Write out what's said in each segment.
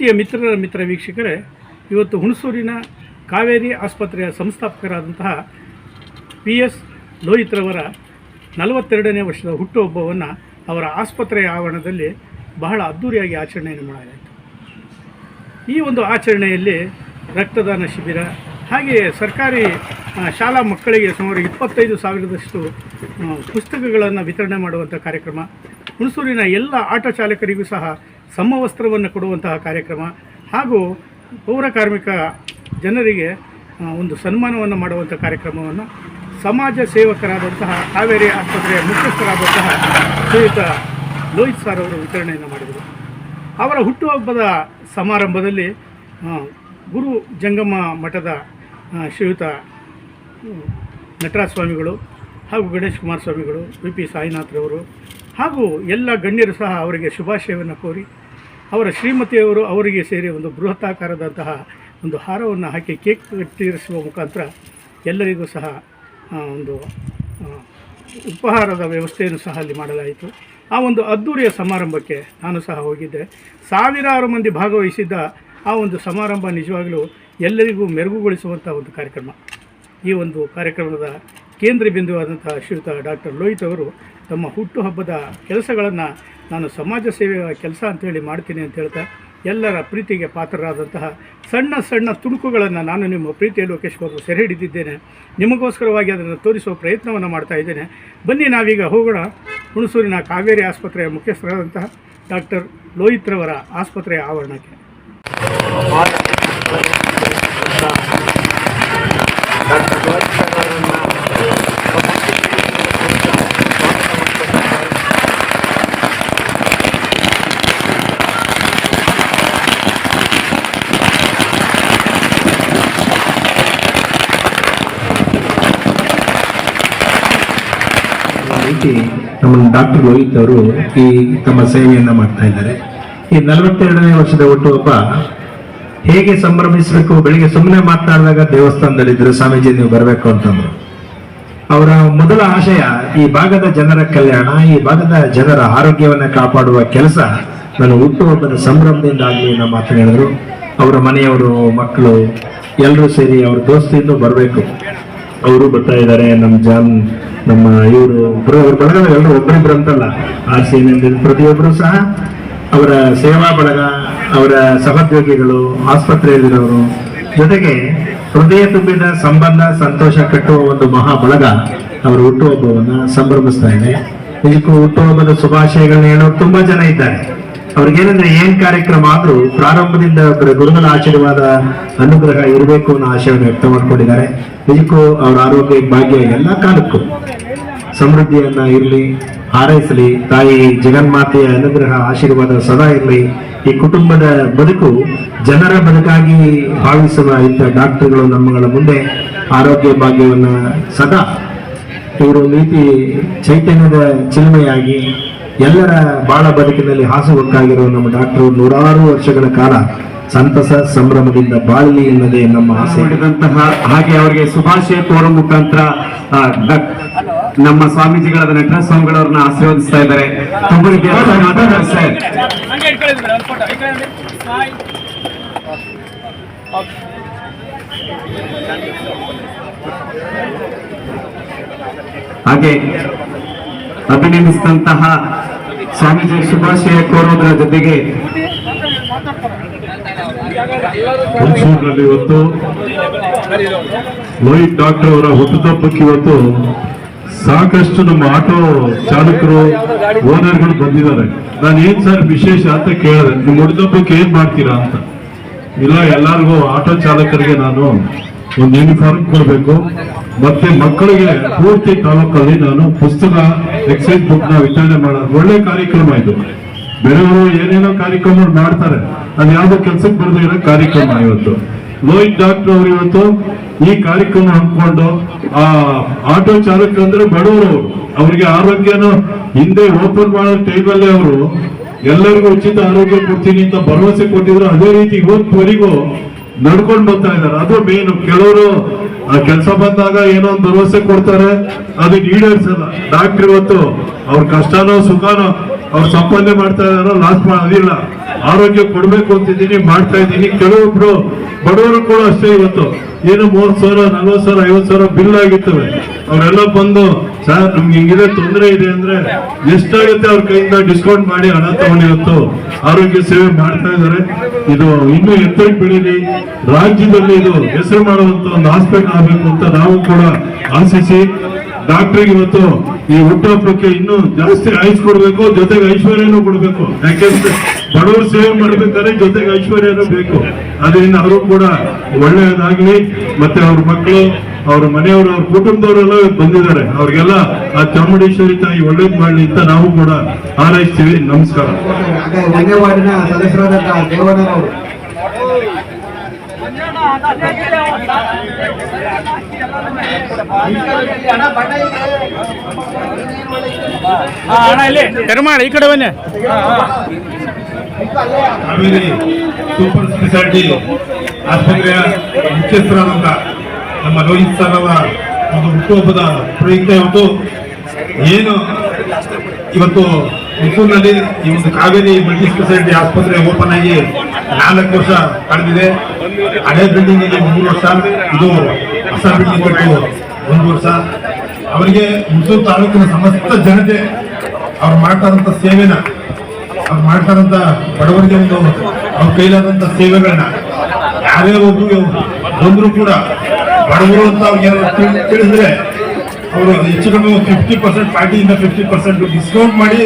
ಪ್ರೀತಿಯ ಮಿತ್ರ ವೀಕ್ಷಕರೇ, ಇವತ್ತು ಹುಣಸೂರಿನ ಕಾವೇರಿ ಆಸ್ಪತ್ರೆಯ ಸಂಸ್ಥಾಪಕರಾದಂತಹ PS ಲೋಹಿತ್ರವರ 42ನೇ ವರ್ಷದ ಹುಟ್ಟುಹಬ್ಬವನ್ನು ಅವರ ಆಸ್ಪತ್ರೆಯ ಆವರಣದಲ್ಲಿ ಬಹಳ ಅದ್ಧೂರಿಯಾಗಿ ಆಚರಣೆಯನ್ನು ಮಾಡಲಾಯಿತು. ಈ ಒಂದು ಆಚರಣೆಯಲ್ಲಿ ರಕ್ತದಾನ ಶಿಬಿರ, ಹಾಗೆಯೇ ಸರ್ಕಾರಿ ಶಾಲಾ ಮಕ್ಕಳಿಗೆ ಸುಮಾರು 25,000ದಷ್ಟು ಪುಸ್ತಕಗಳನ್ನು ವಿತರಣೆ ಮಾಡುವಂಥ ಕಾರ್ಯಕ್ರಮ, ಹುಣಸೂರಿನ ಎಲ್ಲ ಆಟೋ ಚಾಲಕರಿಗೂ ಸಹ ಸಮವಸ್ತ್ರವನ್ನು ಕೊಡುವಂತಹ ಕಾರ್ಯಕ್ರಮ, ಹಾಗೂ ಪೌರ ಕಾರ್ಮಿಕ ಜನರಿಗೆ ಒಂದು ಸನ್ಮಾನವನ್ನು ಮಾಡುವಂಥ ಕಾರ್ಯಕ್ರಮವನ್ನು ಸಮಾಜ ಸೇವಕರಾದಂತಹ ಕಾವೇರಿ ಆಸ್ಪತ್ರೆಯ ಮುಖ್ಯಸ್ಥರಾದಂತಹ ಶ್ರೀಯುತ ಲೋಹಿತ್ ಸರ್ ಅವರು ವಿತರಣೆಯನ್ನು ಮಾಡಿದರು. ಅವರ ಹುಟ್ಟುಹಬ್ಬದ ಸಮಾರಂಭದಲ್ಲಿ ಗುರು ಜಂಗಮ ಮಠದ ಶ್ರೀಯುತ ನಟರಾಜ ಸ್ವಾಮಿಗಳು ಹಾಗೂ ಗಣೇಶ್ ಕುಮಾರ್ ಸ್ವಾಮಿಗಳು, VP ಸಾಯಿನಾಥ್ರವರು ಹಾಗೂ ಎಲ್ಲ ಗಣ್ಯರು ಸಹ ಅವರಿಗೆ ಶುಭಾಶಯವನ್ನು ಕೋರಿ, ಅವರ ಶ್ರೀಮತಿಯವರು ಅವರಿಗೆ ಸೇರಿ ಒಂದು ಬೃಹತ್ತಾಕಾರದಂತಹ ಒಂದು ಹಾರವನ್ನು ಹಾಕಿ ಕೇಕ್ ತೀರಿಸುವ ಮುಖಾಂತರ ಎಲ್ಲರಿಗೂ ಸಹ ಒಂದು ಉಪಹಾರದ ವ್ಯವಸ್ಥೆಯನ್ನು ಸಹ ಅಲ್ಲಿ ಮಾಡಲಾಯಿತು. ಆ ಒಂದು ಅದ್ಧೂರಿಯ ಸಮಾರಂಭಕ್ಕೆ ನಾನು ಸಹ ಹೋಗಿದ್ದೆ. ಸಾವಿರಾರು ಮಂದಿ ಭಾಗವಹಿಸಿದ್ದ ಆ ಒಂದು ಸಮಾರಂಭ ನಿಜವಾಗಲೂ ಎಲ್ಲರಿಗೂ ಮೆರುಗುಗೊಳಿಸುವಂಥ ಒಂದು ಕಾರ್ಯಕ್ರಮ. ಈ ಒಂದು ಕಾರ್ಯಕ್ರಮದ ಕೇಂದ್ರ ಬಿಂದುವಾದಂತಹ ಶ್ರೀಯುತ ಡಾಕ್ಟರ್ ಲೋಹಿತ್ ಅವರು ತಮ್ಮ ಹುಟ್ಟುಹಬ್ಬದ ಕೆಲಸಗಳನ್ನು ನಾನು ಸಮಾಜ ಸೇವೆಯ ಕೆಲಸ ಅಂತೇಳಿ ಮಾಡ್ತೀನಿ ಅಂತ ಹೇಳ್ತಾ ಎಲ್ಲರ ಪ್ರೀತಿಗೆ ಪಾತ್ರರಾದಂತಹ ಸಣ್ಣ ಸಣ್ಣ ತುಣುಕುಗಳನ್ನು ನಾನು ನಿಮ್ಮ ಪ್ರೀತಿಯ ಲೋಕೇಶ್ ಬಾಬು ಸೆರೆ ಹಿಡಿದಿದ್ದೇನೆ. ನಿಮಗೋಸ್ಕರವಾಗಿ ಅದನ್ನು ತೋರಿಸುವ ಪ್ರಯತ್ನವನ್ನು ಮಾಡ್ತಾ ಇದ್ದೇನೆ. ಬನ್ನಿ ನಾವೀಗ ಹೋಗೋಣ ಹುಣಸೂರಿನ ಕಾವೇರಿ ಆಸ್ಪತ್ರೆಯ ಮುಖ್ಯಸ್ಥರಾದಂತಹ ಡಾಕ್ಟರ್ ಲೋಹಿತ್ರವರ ಆಸ್ಪತ್ರೆಯ ಆವರಣಕ್ಕೆ. ನಮ್ಮ ಡಾಕ್ಟರ್ ಲೋಹಿತ್ ಅವರು ಈ ತಮ್ಮ ಸೇವೆಯನ್ನ ಮಾಡ್ತಾ ಇದ್ದಾರೆ. ಈ 42ನೇ ವರ್ಷದ ಹುಟ್ಟುಹಬ್ಬ ಹೇಗೆ ಸಂಭ್ರಮಿಸಬೇಕು? ಬೆಳಿಗ್ಗೆ ಸುಮ್ಮನೆ ಮಾತನಾಡಿದಾಗ ದೇವಸ್ಥಾನದಲ್ಲಿದ್ದರು ಸ್ವಾಮೀಜಿ ನೀವು ಬರಬೇಕು ಅಂತಂದ್ರು. ಅವರ ಮೊದಲ ಆಶಯ ಈ ಭಾಗದ ಜನರ ಕಲ್ಯಾಣ, ಈ ಭಾಗದ ಜನರ ಆರೋಗ್ಯವನ್ನ ಕಾಪಾಡುವ ಕೆಲಸ ನನ್ನ ಹುಟ್ಟುಹಬ್ಬದ ಸಂಭ್ರಮದಿಂದ ಆಗಲಿ ನಮ್ಮ ಮಾತನ್ನು ಹೇಳಿದ್ರು. ಅವರ ಮನೆಯವರು, ಮಕ್ಕಳು ಎಲ್ಲರೂ ಸೇರಿ ಅವ್ರ ದೋಸ್ತಿಯಿಂದ ಬರಬೇಕು. ಅವರು ಬರ್ತಾ ಇದ್ದಾರೆ. ನಮ್ಮ ಜಾನ್, ನಮ್ಮ ಇವರು ಬಳಗ ಎಲ್ಲರೂ ಒಬ್ಬರಿಬ್ರು ಅಂತಲ್ಲ, RC ಪ್ರತಿಯೊಬ್ಬರು ಸಹ ಅವರ ಸೇವಾ ಬಳಗ, ಅವರ ಸಹೋದ್ಯೋಗಿಗಳು, ಆಸ್ಪತ್ರೆಯಲ್ಲಿರೋರು, ಜೊತೆಗೆ ಹೃದಯ ತುಂಬಿದ ಸಂಬಂಧ ಸಂತೋಷ ಕಟ್ಟುವ ಒಂದು ಮಹಾ ಬಳಗ ಅವರ ಹುಟ್ಟುಹಬ್ಬವನ್ನ ಸಂಭ್ರಮಿಸ್ತಾ ಇದೆ. ಇದಕ್ಕೂ ಹುಟ್ಟುಹಬ್ಬದ ಶುಭಾಶಯಗಳನ್ನ ಹೇಳೋರು ತುಂಬಾ ಜನ ಇದ್ದಾರೆ. ಅವ್ರಿಗೇನಂದ್ರೆ ಏನ್ ಕಾರ್ಯಕ್ರಮ ಆದ್ರೂ ಪ್ರಾರಂಭದಿಂದ ಗುರುಗಳ ಆಶೀರ್ವಾದ ಅನುಗ್ರಹ ಇರಬೇಕು ಅನ್ನೋ ಆಶಯವನ್ನು ವ್ಯಕ್ತ ಮಾಡ್ಕೊಂಡಿದ್ದಾರೆ. ನಿಜಕ್ಕೂ ಅವರ ಆರೋಗ್ಯ ಭಾಗ್ಯ ಎಲ್ಲ ಕಾಲಕ್ಕೂ ಸಮೃದ್ಧಿಯನ್ನ ಇರಲಿ, ಹಾರೈಸಲಿ. ತಾಯಿ ಜಗನ್ಮಾತೆಯ ಅನುಗ್ರಹ ಆಶೀರ್ವಾದ ಸದಾ ಇರಲಿ. ಈ ಕುಟುಂಬದ ಬದುಕು ಜನರ ಬದುಕಾಗಿ ಭಾವಿಸುವ ಇಂಥ ಡಾಕ್ಟರ್ಗಳು ನಮ್ಮಗಳ ಮುಂದೆ ಆರೋಗ್ಯ ಭಾಗ್ಯವನ್ನ ಸದಾ ಇವರು ನೀತಿ ಚೈತನ್ಯದ ಚಿಲುಮೆಯಾಗಿ ಎಲ್ಲರ ಬಾಳ ಬದುಕಿನಲ್ಲಿ ಹಾಸುಹೊಕ್ಕಾಗಿರುವ ನಮ್ಮ ಡಾಕ್ಟರ್ 100 ವರ್ಷಗಳ ಕಾಲ ಸಂತಸ ಸಂಭ್ರಮದಿಂದ ಬಾಳಲಿ ಎನ್ನದೇ ನಮ್ಮ ಆಸೆ. ಹಾಗೆ ಅವರಿಗೆ ಶುಭಾಶಯ ಕೋರುವ ಮುಖಾಂತರ ನಮ್ಮ ಸ್ವಾಮೀಜಿಗಳಾದ ನಟರಾಜ ಸ್ವಾಮಿಗಳವ್ರನ್ನ ಆಶೀರ್ವದಿಸ್ತಾ ಇದ್ದಾರೆ. ತುಂಬ ಹಾಗೆ ಅಭಿನಂದಿಸಿದಂತಹ ಸ್ವಾಮೀಜಿ ಶುಭಾಶಯ ಕೋರೋದರ ಜೊತೆಗೆ ಹುಣಸೂರಿನಲ್ಲಿ ಇವತ್ತು ಲೋಹಿತ್ ಡಾಕ್ಟರ್ ಅವರ ಹುಟ್ಟುಹಬ್ಬಕ್ಕೆ ಇವತ್ತು ಸಾಕಷ್ಟು ನಮ್ಮ ಆಟೋ ಚಾಲಕರು, ಓನರ್ಗಳು ಬಂದಿದ್ದಾರೆ. ನಾನು ಏನ್ ಸರ್ ವಿಶೇಷ ಅಂತ ಕೇಳಿದೆ, ನಿಮ್ಮ ಹುಟ್ಟುಹಬ್ಬಕ್ಕೆ ಏನ್ ಮಾಡ್ತೀರಾ ಅಂತ. ಇಲ್ಲ, ಎಲ್ಲರಿಗೂ ಆಟೋ ಚಾಲಕರಿಗೆ ನಾನು ಒಂದು ಯೂನಿಫಾರ್ಮ್ ಕೊಡಬೇಕು, ಮತ್ತೆ ಮಕ್ಕಳಿಗೆ ಪೂರ್ತಿ ತಾಲೂಕಲ್ಲಿ ನಾನು ಪುಸ್ತಕ, ಎಕ್ಸೈಸ್ ಬುಕ್ ನ ವಿತರಣೆ ಮಾಡೋದು ಒಳ್ಳೆ ಕಾರ್ಯಕ್ರಮ ಇದು. ಬೇರೆಯವರು ಏನೇನೋ ಕಾರ್ಯಕ್ರಮ ಮಾಡ್ತಾರೆ, ಅದು ಯಾವ್ದೋ ಕೆಲ್ಸಕ್ಕೆ ಬರದೇ ಇರೋ ಕಾರ್ಯಕ್ರಮ ಇವತ್ತು. ಲೋಹಿತ್ ಡಾಕ್ಟರ್ ಅವರು ಇವತ್ತು ಈ ಕಾರ್ಯಕ್ರಮ ಹಮ್ಮಿಕೊಂಡು ಆ ಆಟೋ ಚಾಲಕ ಅಂದ್ರೆ ಬಡವರು, ಅವ್ರಿಗೆ ಆರೋಗ್ಯನ ಹಿಂದೆ ಓಪನ್ ಮಾಡೋ ಟೈಮಲ್ಲೇ ಅವರು ಎಲ್ಲರಿಗೂ ಉಚಿತ ಆರೋಗ್ಯ ಕೊಡ್ತೀನಿ ಅಂತ ಭರವಸೆ ಕೊಟ್ಟಿದ್ರು. ಅದೇ ರೀತಿ ಇವತ್ತುವರೆಗೂ ನಡ್ಕೊಂಡು ಬರ್ತಾ ಇದ್ದಾರೆ. ಅದು ಮೇನ್. ಕೆಲವರು ಕೆಲಸ ಬಂದಾಗ ಏನೋ ಒಂದು ಭರವಸೆ ಕೊಡ್ತಾರೆ, ಅದು ಈಡೇರಿಸಲ್ಲ. ಡಾಕ್ಟರ್ ಇವತ್ತು ಅವ್ರ ಕಷ್ಟನೋ ಸುಖನೋ ಅವ್ರು ಸಂಪಾದನೆ ಮಾಡ್ತಾ ಇದಾರೋ ಲಾಸ್ ಮಾಡೋದಿಲ್ಲ. ಆರೋಗ್ಯ ಕೊಡ್ಬೇಕು ಅಂತಿದ್ದೀನಿ, ಮಾಡ್ತಾ ಇದ್ದೀನಿ. ಕೆಲವೊಬ್ರು ಬಡವರು ಕೂಡ ಅಷ್ಟೇ, ಇವತ್ತು ಏನು 30,000 40,000 50,000 ಬಿಲ್ ಆಗಿರ್ತವೆ. ಅವರೆಲ್ಲ ಬಂದು ಸರ್ ನಮ್ಗೆ ಹಿಂಗಿದೆ ತೊಂದರೆ ಇದೆ ಅಂದ್ರೆ ಎಷ್ಟಾಗುತ್ತೆ ಅವ್ರ ಕೈಯಿಂದ ಡಿಸ್ಕೌಂಟ್ ಮಾಡಿ ಹಣ ತಗೊಂಡು ಇವತ್ತು ಆರೋಗ್ಯ ಸೇವೆ ಮಾಡ್ತಾ ಇದ್ದಾರೆ. ಇದು ಇನ್ನೂ ಎತ್ತರಕ್ಕೆ ಬೆಳೀಲಿ, ರಾಜ್ಯದಲ್ಲಿ ಇದು ಹೆಸರು ಮಾಡುವಂತ ಒಂದು ಹಾಸ್ಪಿಟಲ್ ಆಗ್ಬೇಕು ಅಂತ ನಾವು ಕೂಡ ಆಶಿಸಿ ಡಾಕ್ಟರ್ಗೆ ಇವತ್ತು ಈ ಹುಟ್ಟುಹಬ್ಬಕ್ಕೆ ಇನ್ನೂ ಜಾಸ್ತಿ ಆಯುಷ್ ಕೊಡ್ಬೇಕು, ಜೊತೆಗೆ ಐಶ್ವರ್ಯನೂ ಕೊಡ್ಬೇಕು. ಯಾಕೆಂದ್ರೆ ಬಡವರು ಸೇವೆ ಮಾಡ್ಬೇಕಾದ್ರೆ ಜೊತೆಗೆ ಐಶ್ವರ್ಯನೂ ಬೇಕು. ಅದರಿಂದ ಅವರು ಕೂಡ ಒಳ್ಳೆಯದಾಗ್ಲಿ. ಮತ್ತೆ ಅವ್ರ ಮಕ್ಕಳು, ಅವ್ರ ಮನೆಯವರು, ಅವ್ರ ಕುಟುಂಬದವರೆಲ್ಲ ಬಂದಿದ್ದಾರೆ. ಅವ್ರಿಗೆಲ್ಲ ಆ ಚಾಮುಂಡೇಶ್ವರಿ ತಾಯಿ ಒಳ್ಳೇದ್ ಮಾಡ್ಲಿ ಅಂತ ನಾವು ಕೂಡ ಹಾರೈಸ್ತೀವಿ. ನಮಸ್ಕಾರ. ಒಂದೇ ವಾರ್ಡಿನ ಸದಸ್ಯರಾದಂತಹ ದೇವಣ್ಣನವರು ಕರ್ಮಾಳ ಈ ಕಡೆ ಬನ್ನಿ. ಕಾವೇರಿ ಸೂಪರ್ ಸ್ಪೆಷಾಲಿಟಿ ಆಸ್ಪತ್ರೆಯ ಮುಖ್ಯಸ್ಥರಾದಂಥ ನಮ್ಮ ರೋಹಿತ್ ಸರ್ ಅವರ ಒಂದು ಹುಟ್ಟುಹಬ್ಬದ ಪ್ರಯುಕ್ತ ಇವತ್ತು ಮೈಸೂರಿನಲ್ಲಿ ಈ ಒಂದು ಕಾವೇರಿ ಮಲ್ಟಿ ಸ್ಪೆಷಾಲಿಟಿ ಆಸ್ಪತ್ರೆ ಓಪನ್ ಆಗಿ 4 ವರ್ಷ ಕಳೆದಿದೆ. ಹಳೆ ಬಿಲ್ಡಿಂಗ್ ಅಲ್ಲಿ 3 ವರ್ಷ, ಇದು ಹೊಸ ಬಿಲ್ಡಿಂಗ್ 1 ವರ್ಷ. ಅವರಿಗೆ ಮೈಸೂರು ತಾಲೂಕಿನ ಸಮಸ್ತ ಜನತೆ ಅವ್ರು ಮಾಡ್ತಾರಂತ ಸೇವೆನ, ಅವ್ರು ಮಾಡ್ತಾರಂತ ಬಡವರಿಗೆ ಒಂದು ಅವ್ರ ಕೈಲಾದಂತ ಸೇವೆಗಳನ್ನ ಯಾರೇ ಒಬ್ರು ಬಂದ್ರು ಕೂಡ ಬಡವರು ಅಂತ ಅವ್ರಿಗೆ ತಿಳಿಸಿದ್ರೆ ಅವರು ಹೆಚ್ಚು ಕಡಿಮೆ 50% ಪಾರ್ಟಿಯಿಂದ 50% ಡಿಸ್ಕೌಂಟ್ ಮಾಡಿ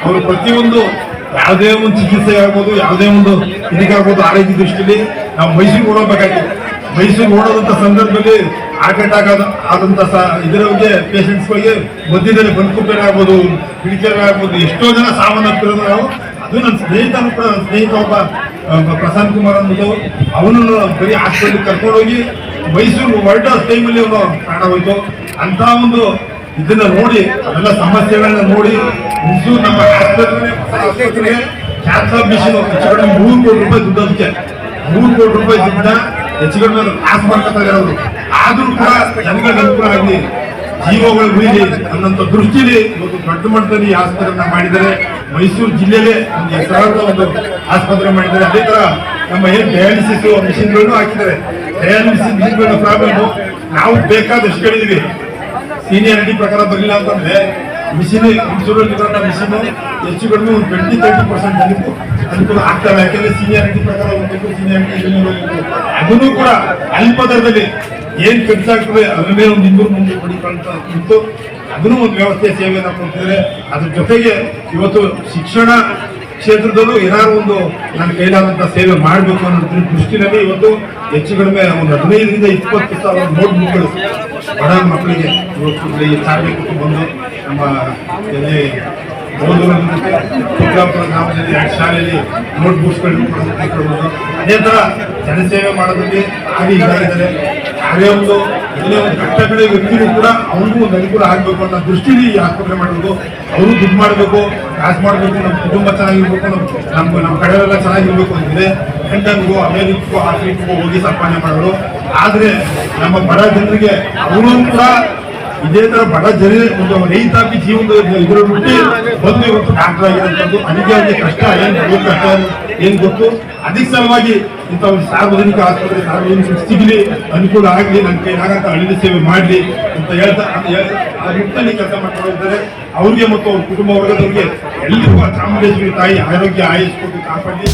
ಅವರು ಪ್ರತಿಯೊಂದು ಯಾವುದೇ ಒಂದು ಚಿಕಿತ್ಸೆ ಆಗ್ಬೋದು, ಯಾವುದೇ ಒಂದು ಇದಕ್ಕಾಗ್ಬೋದು, ಆರೋಗ್ಯ ದೃಷ್ಟಿಯಲ್ಲಿ ನಾವು ಮೈಸೂರಿಗೆ ಓಡೋಗ್ಬೇಕಾಗಿತ್ತು. ಮೈಸೂರಿಗೆ ಓಡೋದಂತ ಸಂದರ್ಭದಲ್ಲಿ ಹಾರ್ಟ್ ಅಟ್ಯಾಕ್ ಆದಂತ ಇದರವರಿಗೆ ಪೇಷಂಟ್ಸ್ಗಳಿಗೆ ಮಧ್ಯದಲ್ಲಿ ಬಂದ್ಕುಪ್ಪೇರೆ ಆಗ್ಬೋದು, ಕಿಡಿಕೇರೆ ಆಗ್ಬೋದು, ಎಷ್ಟೋ ಜನ ಸಾವನ್ನಪ್ಪಿರೋದು ನಾವು. ಅದು ನನ್ನ ಸ್ನೇಹಿತ ಒಬ್ಬ ಪ್ರಶಾಂತ್ ಕುಮಾರ್ ಅಂದ್ಬಿಟ್ಟು ಅವನನ್ನು ಬರೀ ಹಾಸ್ಪಿಟಲ್ ಕರ್ಕೊಂಡೋಗಿ ಮೈಸೂರು ಹೊರಟ ಟೈಮಲ್ಲಿ ಅವನು ಪ್ರಾಣ ಹೋಯ್ತು. ಅಂತ ಒಂದು ಇದನ್ನ ನೋಡಿ, ಅವೆಲ್ಲ ಸಮಸ್ಯೆಗಳನ್ನ ನೋಡಿ ಮೈಸೂರು ನಮ್ಮ ಆಸ್ಪತ್ರೆಗೆ ಕ್ಯಾನ್ಸರ್ ಮಿಷನ್ ಹೆಚ್ಚು ಕಡಿಮೆ 3 ಕೋಟಿ ರೂಪಾಯಿ ದುಡ್ಡು, ಅದಕ್ಕೆ 3 ಕೋಟಿ ರೂಪಾಯಿ ದುಡ್ಡನ್ನ ಹೆಚ್ಚು ಕಡಿಮೆ ಲಾಸ್ ಮಾಡ್ಕೊತಾ ಇರೋರು. ಆದ್ರೂ ಕೂಡ ಜನಗಳಿಗೆ ಅನುಕೂಲ ಆಗಲಿ, ಜೀವಗಳು ಉಳಿಲಿ ಅನ್ನೋಂಥ ದೃಷ್ಟಿಲಿ ಇವತ್ತು ದೊಡ್ಡ ಮಟ್ಟದಲ್ಲಿ ಈ ಆಸ್ಪತ್ರೆಯನ್ನ ಮಾಡಿದ್ದಾರೆ. ಮೈಸೂರು ಜಿಲ್ಲೆಯಲ್ಲೇ ಒಂದು ಹೆಸರಾದ ಒಂದು ಆಸ್ಪತ್ರೆ ಮಾಡಿದ್ದಾರೆ. ಅದೇ ತರ ನಮ್ಮ ಏನ್ ಡಯಾಲಿಸಿಸ್ ಮಿಷಿನ್ಗಳನ್ನು ಹಾಕಿದ್ದಾರೆ. ಡಯಾಲಿಸಿಸ್ ಮಿಷಿನ್ಗಳ ಪ್ರಾಬ್ಲಮ್ ನಾವು ಬೇಕಾದಷ್ಟು ಹೇಳಿದೀವಿ. ಸೀನಿಯಾರಿಟಿ ಪ್ರಕಾರ ಬರಲಿಲ್ಲ ಅಂತಂದ್ರೆ ಮಿಷಿನ್ ಮೈಸೂರಲ್ಲಿ ಮಿಷಿನ್ ಹೆಚ್ಚು ಕಡಿಮೆ ಒಂದು 20-30% ಜನಕ್ಕೆ ಅನುಕೂಲ ಆಗ್ತವೆ. ಯಾಕಂದ್ರೆ ಸೀನಿಯಾರಿಟಿ ಪ್ರಕಾರ ಹೋಗ್ಬೇಕು, ಸೀನಿಯಾರಿಟಿ ಅದನ್ನು ಕೂಡ ಅಲ್ಪ ದರದಲ್ಲಿ ಏನ್ ಖರ್ಚಾಗ್ತದೆ ಅದನ್ನೇ ಒಂದು 200-300 ಪಡಿಕೊಂತ ಇತ್ತು. ಅದನ್ನು ಒಂದು ವ್ಯವಸ್ಥೆ ಸೇವೆಯನ್ನು ಕೊಡ್ತಿದ್ದಾರೆ. ಅದ್ರ ಜೊತೆಗೆ ಇವತ್ತು ಶಿಕ್ಷಣ ಕ್ಷೇತ್ರದಲ್ಲೂ ಏನಾದ್ರು ಒಂದು ನನ್ನ ಕೈಲಾದಂತ ಸೇವೆ ಮಾಡಬೇಕು ಅನ್ನೋ ದೃಷ್ಟಿನಲ್ಲಿ ಇವತ್ತು ಹೆಚ್ಚು ಕಡಿಮೆ ಒಂದು 15,000-20,000 ನೋಟ್ ಬುಕ್ಗಳು ಬಡ ಮಕ್ಕಳಿಗೆ ಇವತ್ತು ಸಾರ್ವಜನಿಕರು ಬಂದು ನಮ್ಮ ಚಿಕ್ಕಬಳ್ಳಾಪುರ ಗ್ರಾಮದಲ್ಲಿ 2 ಶಾಲೆಯಲ್ಲಿ ನೋಟ್ ಬುಕ್ಸ್ಗಳನ್ನು ಕೊಡಬಹುದು. ಅದೇ ತರ ಜನಸೇವೆ ಮಾಡೋದ್ರಲ್ಲಿ ಆಗಿ ಇದಾಗಿದ್ದಾರೆ. ಅದೇ ಒಂದು ಎಲ್ಲೇ ಒಂದು ಕಟ್ಟಕಡೆ ವ್ಯಕ್ತಿಗೂ ಕೂಡ ಅವ್ರಿಗೂ ಒಂದು ಅನುಕೂಲ ಆಗಬೇಕು ಅನ್ನೋ ದೃಷ್ಟಿಲಿ ಈ ಆಸ್ಪತ್ರೆ ಮಾಡಬೇಕು. ಅವರು ದುಡ್ಡು ಮಾಡಬೇಕು, ಕಾಸು ಮಾಡಬೇಕು, ನಮ್ಮ ಕುಟುಂಬ ಚೆನ್ನಾಗಿರ್ಬೇಕು, ನಮ್ಮ ಕಡೆಯೆಲ್ಲ ಚೆನ್ನಾಗಿರ್ಬೇಕು ಅಂತಿದೆ. ಲಂಡನ್ಗೂ ಅಮೇರಿಕಕ್ಕೂ ಆಫ್ರಿಕಕ್ಕೂ ಹೋಗಿ ಸಂಪಾದನೆ ಮಾಡೋರು. ಆದ್ರೆ ನಮ್ಮ ಬಡ ಜನರಿಗೆ ಅವರು ಕೂಡ ಇದೇ ತರ ಬಡ ಜನ ಒಂದು ರೈತಾಪಿ ಜೀವನದ ಇದರ ಬಿಟ್ಟು ಬಂದು ಇವತ್ತು ಡಾಕ್ಟರ್ ಆಗಿರೋಂಥದ್ದು. ಅದಕ್ಕೆ ಅವ್ರಿಗೆ ಕಷ್ಟ ಏನ್ ಗೊತ್ತು. ಅದಕ್ಕೆ ಸಲುವಾಗಿ ಇಂಥ ಒಂದು ಸಾರ್ವಜನಿಕ ಆಸ್ಪತ್ರೆ ಸಾರ್ವಜನಿಕ ಸಿಗಲಿ, ಅನುಕೂಲ ಆಗಲಿ, ನನ್ನ ಕೈಲಾಗಂತ ಅಳಿದ ಸೇವೆ ಮಾಡಲಿ ಅಂತ ಹೇಳ್ತಾ ಆ ನಿಟ್ಟಿನಲ್ಲಿ ಕೆಲಸ ಮಾಡ್ಕೊಂಡಿದ್ದಾರೆ. ಅವ್ರಿಗೆ ಮತ್ತು ಅವ್ರ ಕುಟುಂಬ ವರ್ಗದವ್ರಿಗೆ ಎಲ್ಲರಿಗೂ ಚಾಮುಂಡೇಶ್ವರಿ ತಾಯಿ ಆರೋಗ್ಯ ಆಯುಷ್ ಕೊಟ್ಟು ಕಾಪಾಡಲಿ.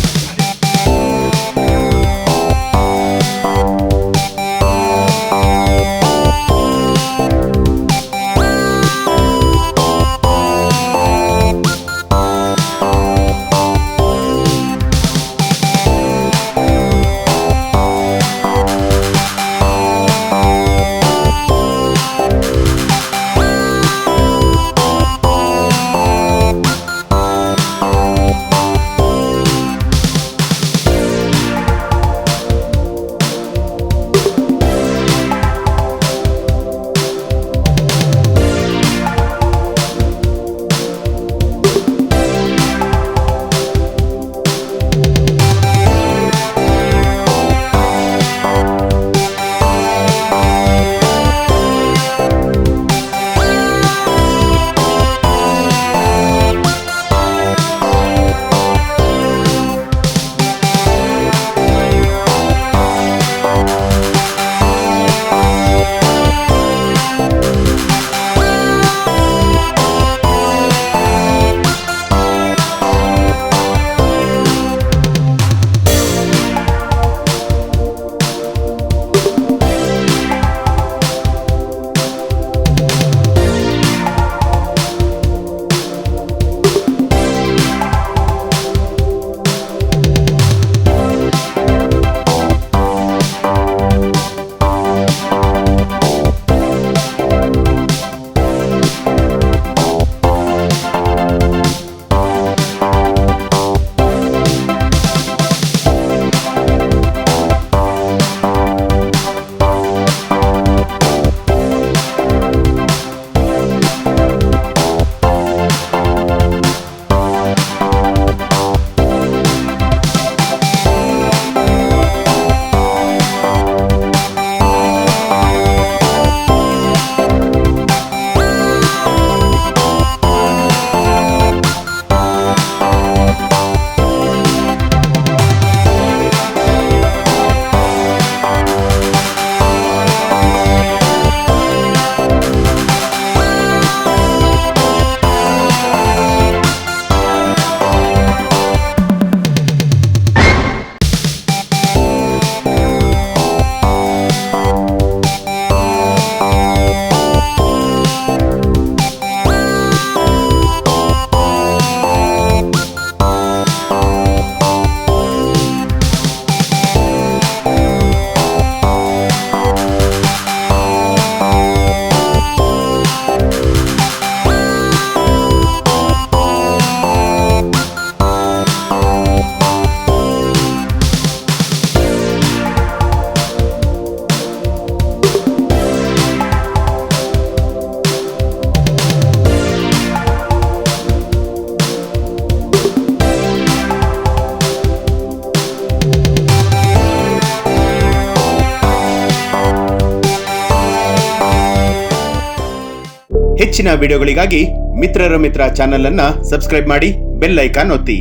ಹೆಚ್ಚಿನ ವಿಡಿಯೋಗಳಿಗಾಗಿ ಮಿತ್ರರ ಮಿತ್ರ ಚಾನೆಲ್ ಅನ್ನ ಸಬ್ಸ್ಕ್ರೈಬ್ ಮಾಡಿ, ಬೆಲ್ ಐಕಾನ್ ಒತ್ತಿ.